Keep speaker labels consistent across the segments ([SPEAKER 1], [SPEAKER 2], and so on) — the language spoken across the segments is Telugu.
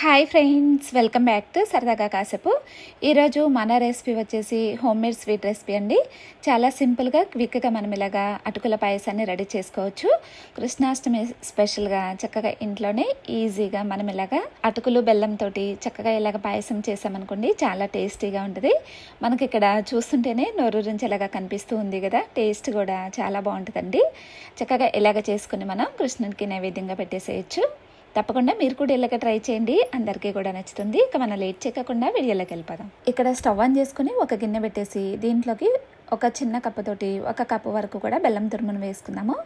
[SPEAKER 1] Hi friends, welcome back to సరదాగా కాసేపు. ఈరోజు మన రెసిపీ వచ్చేసి హోమ్ మేడ్ స్వీట్ రెసిపీ అండి. చాలా సింపుల్గా క్విక్గా మనం ఇలాగా అటుకుల పాయసాన్ని రెడీ చేసుకోవచ్చు. కృష్ణాష్టమి స్పెషల్గా చక్కగా ఇంట్లోనే ఈజీగా మనం ఇలాగా అటుకులు బెల్లంతో చక్కగా ఇలాగ పాయసం చేసామనుకోండి, చాలా టేస్టీగా ఉంటుంది. మనకి ఇక్కడ చూస్తుంటేనే నోరూరించేలాగా కనిపిస్తూ ఉంది కదా, టేస్ట్ కూడా చాలా బాగుంటుందండి. చక్కగా ఇలాగ చేసుకుని మనం కృష్ణునికి నైవేద్యంగా పెట్టేసేయచ్చు. తప్పకుండా మీరు కూడా ఇలాగ ట్రై చేయండి, అందరికీ కూడా నచ్చుతుంది. ఇక మనం లేట్ చేయకుండా వీడియోలోకి వెళ్ళిపోదాం. ఇక్కడ స్టవ్ ఆన్ చేసుకుని ఒక గిన్నె పెట్టేసి దీంట్లోకి ఒక చిన్న కప్పుతోటి 1 కప్పు వరకు కూడా బెల్లం తురుమును వేసుకుందాము.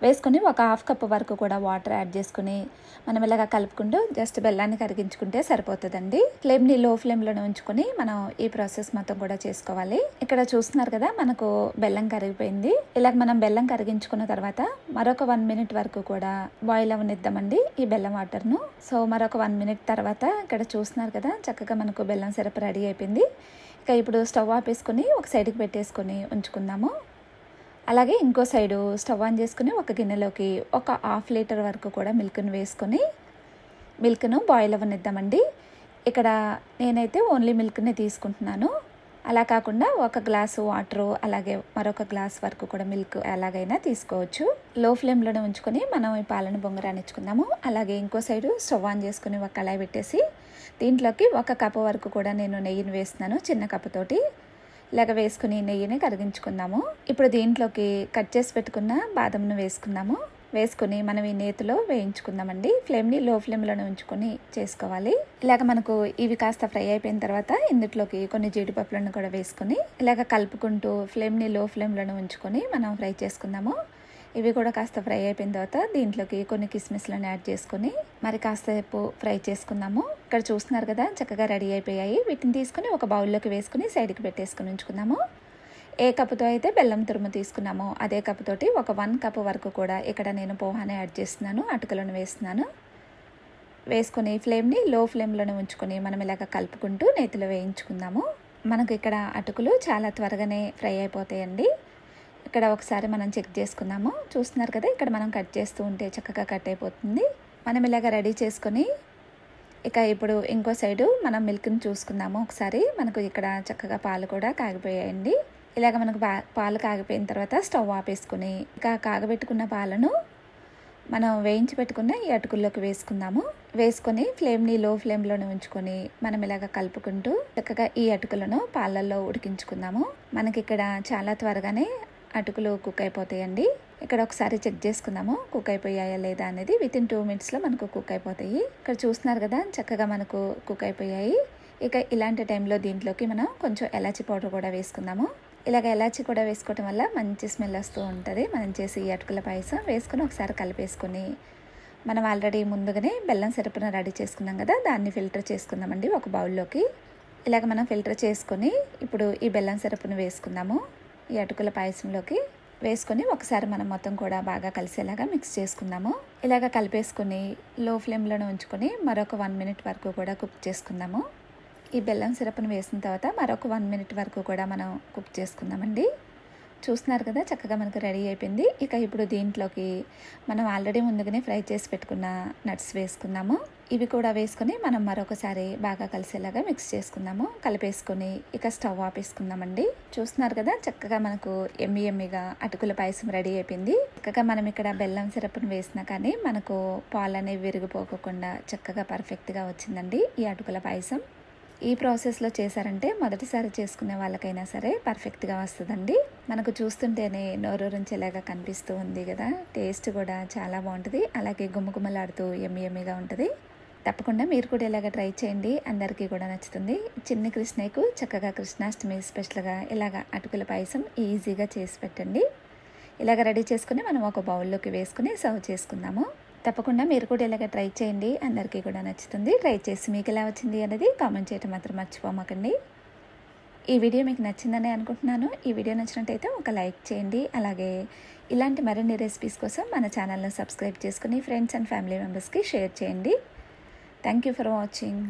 [SPEAKER 1] వేసుకుని ఒక 1/2 కప్పు వరకు కూడా వాటర్ యాడ్ చేసుకుని మనం ఇలాగ కలుపుకుంటూ జస్ట్ బెల్లాన్ని కరిగించుకుంటే సరిపోతుందండి. ఫ్లేమ్ని లో ఫ్లేమ్లోనే ఉంచుకొని మనం ఈ ప్రాసెస్ మొత్తం కూడా చేసుకోవాలి. ఇక్కడ చూస్తున్నారు కదా, మనకు బెల్లం కరిగిపోయింది. ఇలాగ మనం బెల్లం కరిగించుకున్న తర్వాత మరొక 1 మినిట్ వరకు కూడా బాయిల్ అవనిద్దామండి ఈ బెల్లం వాటర్ను. సో మరొక 1 మినిట్ తర్వాత ఇక్కడ చూస్తున్నారు కదా, చక్కగా మనకు బెల్లం సిరప్ రెడీ అయిపోయింది. ఇక ఇప్పుడు స్టవ్ ఆపేసుకుని ఒక సైడ్కి పెట్టేసుకొని ఉంచుకుందాము. అలాగే ఇంకో సైడు స్టవ్ ఆన్ చేసుకుని ఒక గిన్నెలోకి ఒక 1/2 లీటర్ వరకు కూడా మిల్క్ను వేసుకొని మిల్క్ను బాయిల్ అవ్వనిద్దామండి. ఇక్కడ నేనైతే ఓన్లీ మిల్క్ని తీసుకుంటున్నాను. అలా కాకుండా 1 గ్లాసు వాటరు అలాగే మరొక గ్లాస్ వరకు కూడా మిల్క్ ఎలాగైనా తీసుకోవచ్చు. లో ఫ్లేమ్లోనే ఉంచుకొని మనం ఈ పాలను బొంగరానిచ్చుకుందాము. అలాగే ఇంకో సైడు స్టవ్ ఆన్ చేసుకుని ఒక కళాయి పెట్టేసి దీంట్లోకి 1 కప్పు వరకు కూడా నేను నెయ్యిని వేస్తున్నాను. చిన్న కప్పుతోటి ఇలాగ వేసుకుని నెయ్యిని కరిగించుకుందాము. ఇప్పుడు దీంట్లోకి కట్ చేసి పెట్టుకున్న బాదంను వేసుకుందాము. వేసుకుని మనం ఈ నేతిలో వేయించుకుందామండి. ఫ్లేమ్ని లో ఫ్లేమ్లోనే ఉంచుకొని చేసుకోవాలి. ఇలాగ మనకు ఇవి కాస్త ఫ్రై అయిపోయిన తర్వాత ఇందులోకి కొన్ని జీడిపప్పులను కూడా వేసుకొని ఇలాగ కలుపుకుంటూ ఫ్లేమ్ని లో ఫ్లేమ్లోనే ఉంచుకొని మనం ఫ్రై చేసుకుందాము. ఇవి కూడా కాస్త ఫ్రై అయిపోయిన తర్వాత దీంట్లోకి కొన్ని కిస్మిస్లను యాడ్ చేసుకొని మరి కాసేపు ఫ్రై చేసుకుందాము. ఇక్కడ చూస్తున్నారు కదా, చక్కగా రెడీ అయిపోయాయి. వీటిని తీసుకుని ఒక బౌల్లోకి వేసుకుని సైడ్కి పెట్టేసుకుని ఉంచుకుందాము. ఏ కప్పుతో అయితే బెల్లం తురుము తీసుకున్నామో అదే కప్పుతోటి ఒక 1 కప్పు వరకు కూడా ఇక్కడ నేను పోహాని యాడ్ చేస్తున్నాను, అటుకులను వేస్తున్నాను. వేసుకొని ఫ్లేమ్ని లో ఫ్లేమ్లోనే ఉంచుకొని మనం ఇలాగ కలుపుకుంటూ నేతిలో వేయించుకుందాము. మనకు ఇక్కడ అటుకులు చాలా త్వరగానే ఫ్రై అయిపోతాయండి. ఇక్కడ ఒకసారి మనం చెక్ చేసుకుందాము. చూస్తున్నారు కదా, ఇక్కడ మనం కట్ చేస్తూ ఉంటే చక్కగా కట్ అయిపోతుంది. మనం ఇలాగ రెడీ చేసుకొని ఇక ఇప్పుడు ఇంకో సైడు మనం మిల్క్ని చూసుకుందాము. ఒకసారి మనకు ఇక్కడ చక్కగా పాలు కూడా కాగిపోయాయండి. ఇలాగ మనకు పాలు కాగిపోయిన తర్వాత స్టవ్ ఆపేసుకుని ఇక కాగబెట్టుకున్న పాలను మనం వేయించి పెట్టుకున్న ఈ అటుకుల్లోకి వేసుకుందాము. వేసుకొని ఫ్లేమ్ని లో ఫ్లేమ్లోనే ఉంచుకొని మనం ఇలాగ కలుపుకుంటూ చక్కగా ఈ అటుకులను పాలల్లో ఉడికించుకుందాము. మనకి ఇక్కడ చాలా త్వరగానే అటుకులు కుక్ అయిపోతాయండి. ఇక్కడ ఒకసారి చెక్ చేసుకుందాము కుక్ అయిపోయాయా లేదా అనేది. వితిన్ 2 మినిట్స్లో మనకు కుక్ అయిపోతాయి. ఇక్కడ చూస్తున్నారు కదా, చక్కగా మనకు కుక్ అయిపోయాయి. ఇక ఇలాంటి టైంలో దీంట్లోకి మనం కొంచెం ఎలాచి పౌడర్ కూడా వేసుకుందాము. ఇలాగ ఎలాచి కూడా వేసుకోవడం వల్ల మంచి స్మెల్ వస్తూ ఉంటుంది. మనం చేసి ఈ అటుకుల పాయసం వేసుకొని ఒకసారి కలిపేసుకొని మనం ఆల్రెడీ ముందుగానే బెల్లం సిరప్ను రెడీ చేసుకున్నాం కదా, దాన్ని ఫిల్టర్ చేసుకుందామండి ఒక బౌల్లోకి. ఇలాగ మనం ఫిల్టర్ చేసుకొని ఇప్పుడు ఈ బెల్లం సిరప్ను వేసుకుందాము. ఈ అటుకుల పాయసంలోకి వేసుకొని ఒకసారి మనం మొత్తం కూడా బాగా కలిసేలాగా మిక్స్ చేసుకుందాము. ఇలాగ కలిపేసుకొని లో ఫ్లేమ్లోనే ఉంచుకొని మరొక 1 మినిట్ వరకు కూడా కుక్ చేసుకుందాము. ఈ బెల్లం సిరప్ను వేసిన తర్వాత మరొక 1 మినిట్ వరకు కూడా మనం కుక్ చేసుకుందామండి. చూస్తున్నారు కదా, చక్కగా మనకు రెడీ అయిపోయింది. ఇక ఇప్పుడు దీంట్లోకి మనం ఆల్రెడీ ముందుగానే ఫ్రై చేసి పెట్టుకున్న నట్స్ వేసుకుందాము. ఇవి కూడా వేసుకొని మనం మరొకసారి బాగా కలిసేలాగా మిక్స్ చేసుకుందాము. కలిపేసుకొని ఇక స్టవ్ ఆపేసుకుందామండి. చూస్తున్నారు కదా, చక్కగా మనకు ఎమ్మిగా అటుకుల పాయసం రెడీ అయిపోయింది. చక్కగా మనం ఇక్కడ బెల్లం సిరప్ను వేసినా కానీ మనకు పాలు అనేవి విరిగిపోకుండా చక్కగా పర్ఫెక్ట్గా వచ్చిందండి ఈ అటుకుల పాయసం. ఈ ప్రాసెస్లో చేశారంటే మొదటిసారి చేసుకునే వాళ్ళకైనా సరే పర్ఫెక్ట్గా వస్తుందండి. మనకు చూస్తుంటేనే నోరూరించేలాగా కనిపిస్తూ ఉంది కదా, టేస్ట్ కూడా చాలా బాగుంటుంది. అలాగే గుమ్మగుమ్మలాడుతూ ఎమ్మిగా ఉంటుంది. తప్పకుండా మీరు కూడా ఇలాగ ట్రై చేయండి, అందరికీ కూడా నచ్చుతుంది. చిన్ని కృష్ణయ్యకు చక్కగా కృష్ణాష్టమి స్పెషల్గా ఇలాగ అటుకుల పాయసం ఈజీగా చేసి పెట్టండి. ఇలాగ రెడీ చేసుకుని మనం ఒక బౌల్లోకి వేసుకుని సర్వ్ చేసుకుందాము. తప్పకుండా మీరు కూడా ఇలాగ ట్రై చేయండి, అందరికీ కూడా నచ్చుతుంది. ట్రై చేసి మీకు ఎలా వచ్చింది అనేది కామెంట్ చేయడం మాత్రం మర్చిపోమాకండి. ఈ వీడియో మీకు నచ్చిందని అనుకుంటున్నాను. ఈ వీడియో నచ్చినట్టయితే ఒక లైక్ చేయండి. అలాగే ఇలాంటి మరిన్ని రెసిపీస్ కోసం మన ఛానల్ను సబ్స్క్రైబ్ చేసుకుని ఫ్రెండ్స్ అండ్ ఫ్యామిలీ మెంబర్స్కి షేర్ చేయండి. Thank you for watching.